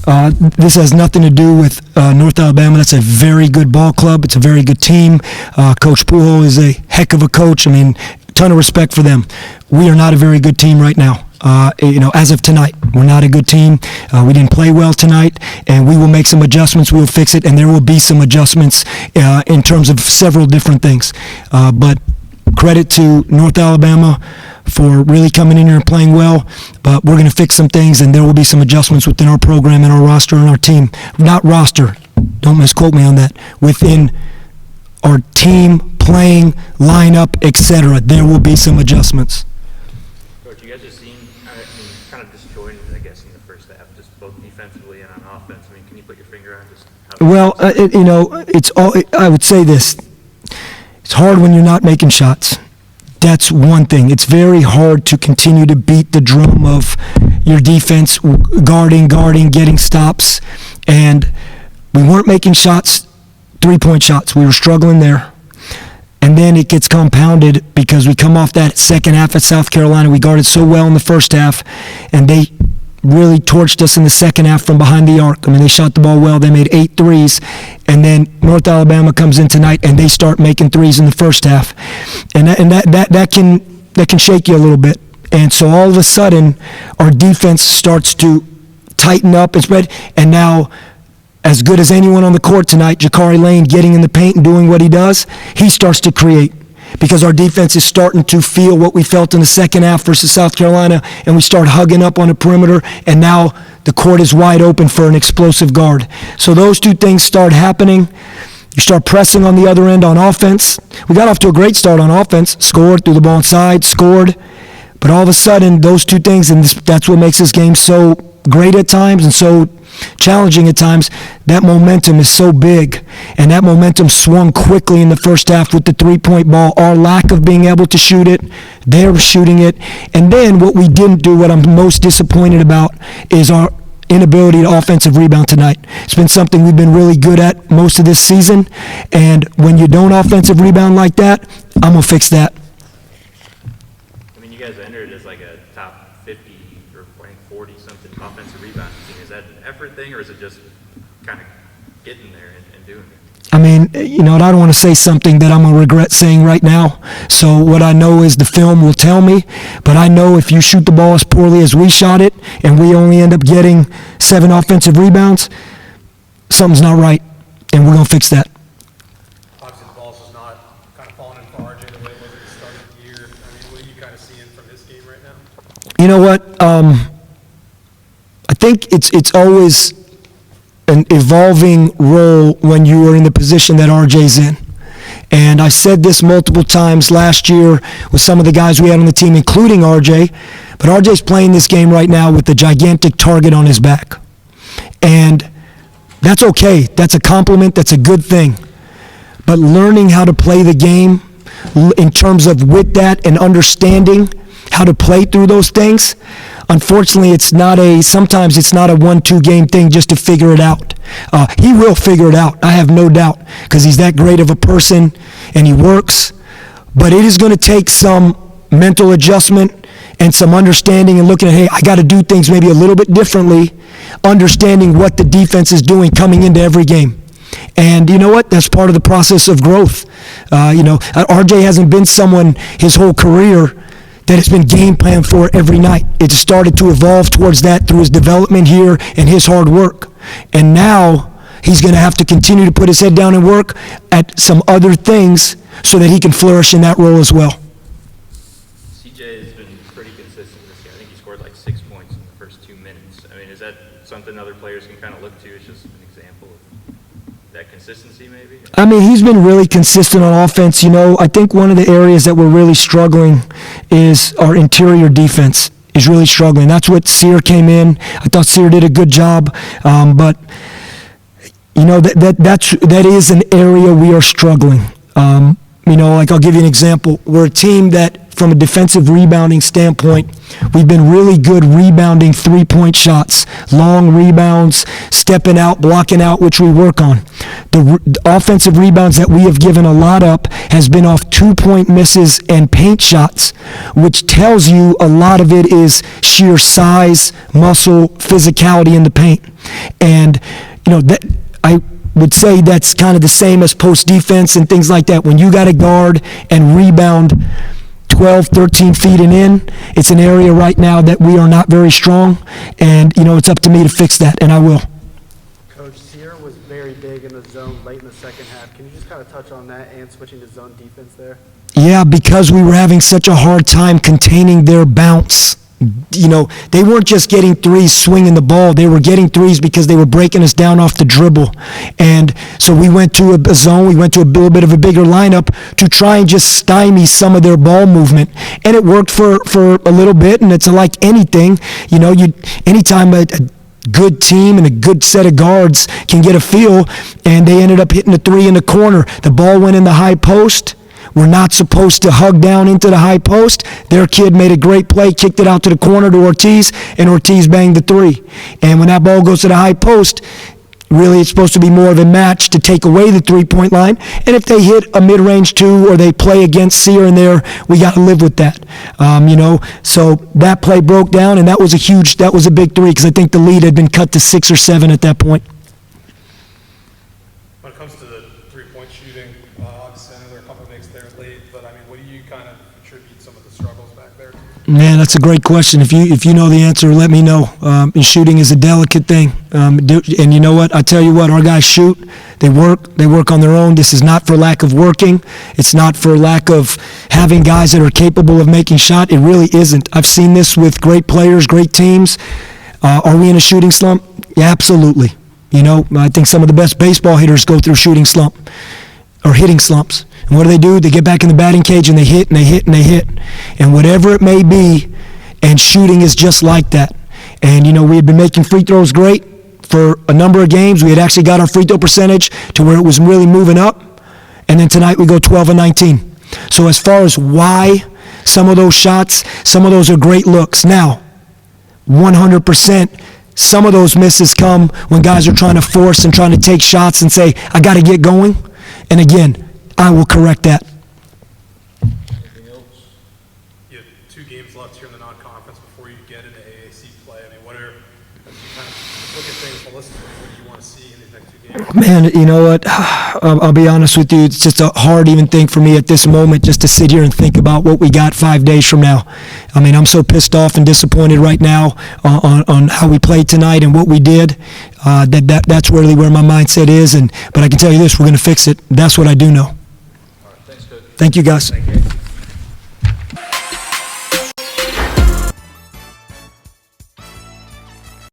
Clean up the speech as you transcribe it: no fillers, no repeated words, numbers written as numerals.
This has nothing to do with North Alabama. That's a very good ball club. It's a very good team. Coach Pujols is a heck of a coach. I mean, ton of respect for them. We are not a very good team right now. As of tonight, we're not a good team. We didn't play well tonight, and we will make some adjustments. We will fix it, and there will be some adjustments in terms of several different things. But credit to North Alabama for really coming in here and playing well, but we're going to fix some things, and there will be some adjustments within our program and our roster and our team. Not roster, don't misquote me on that. Within our team, playing, lineup, etc., there will be some adjustments. Coach, you guys just seem kind of disjointed, I guess, in the first half, just both defensively and on offense. I mean, can you put your finger on just how? Well, it's all. I would say this. It's hard when you're not making shots. That's one thing. It's very hard to continue to beat the drum of your defense, guarding, getting stops. And we weren't making shots, three-point shots. We were struggling there. And then it gets compounded because we come off that second half at South Carolina. We guarded so well in the first half, and they really torched us in the second half from behind the arc. I mean, they shot the ball well. They made 8 threes. And then North Alabama comes in tonight, and they start making threes in the first half. And that can shake you a little bit. And so all of a sudden, our defense starts to tighten up and spread. And now, as good as anyone on the court tonight, Jakari Lane getting in the paint and doing what he does, he starts to create. Because our defense is starting to feel what we felt in the second half versus South Carolina, and we start hugging up on the perimeter, and now the court is wide open for an explosive guard. So those two things start happening. You start pressing on the other end on offense. We got off to a great start on offense, scored, threw the ball inside, scored. But all of a sudden, those two things, and that's what makes this game so great at times and so challenging at times, that momentum is so big, and that momentum swung quickly in the first half with the three-point ball. Our lack of being able to shoot it, they're shooting it, and then what we didn't do, what I'm most disappointed about, is our inability to offensive rebound tonight. It's been something we've been really good at most of this season, and when you don't offensive rebound like that, I'm going to fix that. I mean, you guys entered as like a top 50 or 40-something offensive rebound team. Is that an effort thing, or is it just kind of getting there and doing it? I mean, I don't want to say something that I'm going to regret saying right now. So what I know is the film will tell me, but I know if you shoot the ball as poorly as we shot it and we only end up getting 7 offensive rebounds, something's not right, and we're going to fix that. Obviously, the ball's just not kind of falling in for RJ the way it was at the start of the year. I mean, what are you kind of seeing from this game right now? You know what? I think it's always an evolving role when you are in the position that RJ's in. And I said this multiple times last year with some of the guys we had on the team, including RJ, but RJ's playing this game right now with a gigantic target on his back. And that's okay. That's a compliment. That's a good thing. But learning how to play the game in terms of with that and understanding how to play through those things, unfortunately, sometimes it's not a 1-2 game thing just to figure it out. He will figure it out, I have no doubt, because he's that great of a person and he works. But it is going to take some mental adjustment and some understanding and looking at, hey, I got to do things maybe a little bit differently, understanding what the defense is doing coming into every game. And you know what? That's part of the process of growth. RJ hasn't been someone his whole career that has been game planned for every night. It started to evolve towards that through his development here and his hard work. And now he's going to have to continue to put his head down and work at some other things so that he can flourish in that role as well. CJ has been pretty consistent this year. I think he scored like 6 points in the first 2 minutes. I mean, is that something other players can kind of look to as just an example of that consistency maybe? I mean, he's been really consistent on offense. I think one of the areas that we're really struggling is our interior defense is really struggling. That's what Sear came in. I thought Sear did a good job, but that is an area we are struggling. Like I'll give you an example. We're a team that from a defensive rebounding standpoint, we've been really good rebounding three-point shots, long rebounds, stepping out, blocking out, which we work on. The offensive rebounds that we have given a lot up has been off two-point misses and paint shots, which tells you a lot of it is sheer size, muscle, physicality in the paint. And, that I would say that's kind of the same as post defense and things like that. When you got to guard and rebound 12, 13 feet and in, it's an area right now that we are not very strong, and, it's up to me to fix that, and I will. Coach, Sierra was very big in the zone late in the second half. Can you just kind of touch on that and switching to zone defense there? Yeah, because we were having such a hard time containing their bounce. They weren't just getting threes swinging the ball. They were getting threes because they were breaking us down off the dribble. And so we went to a zone, we went to a little bit of a bigger lineup to try and just stymie some of their ball movement. And it worked for a little bit, and it's like anything. Anytime a good team and a good set of guards can get a feel, and they ended up hitting a three in the corner. The ball went in the high post. We're not supposed to hug down into the high post. Their kid made a great play, kicked it out to the corner to Ortiz, and Ortiz banged the three. And when that ball goes to the high post, really it's supposed to be more of a match to take away the three-point line. And if they hit a mid-range two or they play against Sear in there, we got to live with that. So that play broke down, and that was a big three, because I think the lead had been cut to 6 or 7 at that point. When it comes to the three-point shooting, obviously I know there are a couple of makes there late, but what do you kind of attribute some of the struggles back there to? Man, that's a great question. If you know the answer, let me know. And shooting is a delicate thing. And you know what? I tell you what, our guys shoot. They work on their own. This is not for lack of working. It's not for lack of having guys that are capable of making shot. It really isn't. I've seen this with great players, great teams. Are we in a shooting slump? Yeah, absolutely. I think some of the best baseball hitters go through shooting slump or hitting slumps. And what do? They get back in the batting cage and they hit and they hit and they hit. And whatever it may be, and shooting is just like that. And, we had been making free throws great for a number of games. We had actually got our free throw percentage to where it was really moving up. And then tonight we go 12 and 19. So as far as why some of those shots, some of those are great looks. Now, 100%, some of those misses come when guys are trying to force and trying to take shots and say, I got to get going. And again, I will correct that. Anything else? You have 2 games left here in the non-conference before you get into AAC play. As you kind of look at things holistically, what do you want to see in these next 2 games? Man, you know what? I'll be honest with you. It's just a hard even thing for me at this moment just to sit here and think about what we got 5 days from now. I'm so pissed off and disappointed right now on how we played tonight and what we did. That's really where my mindset is. But I can tell you this, we're going to fix it. That's what I do know. All right, thanks, Coach. Thank you, guys. Thank you.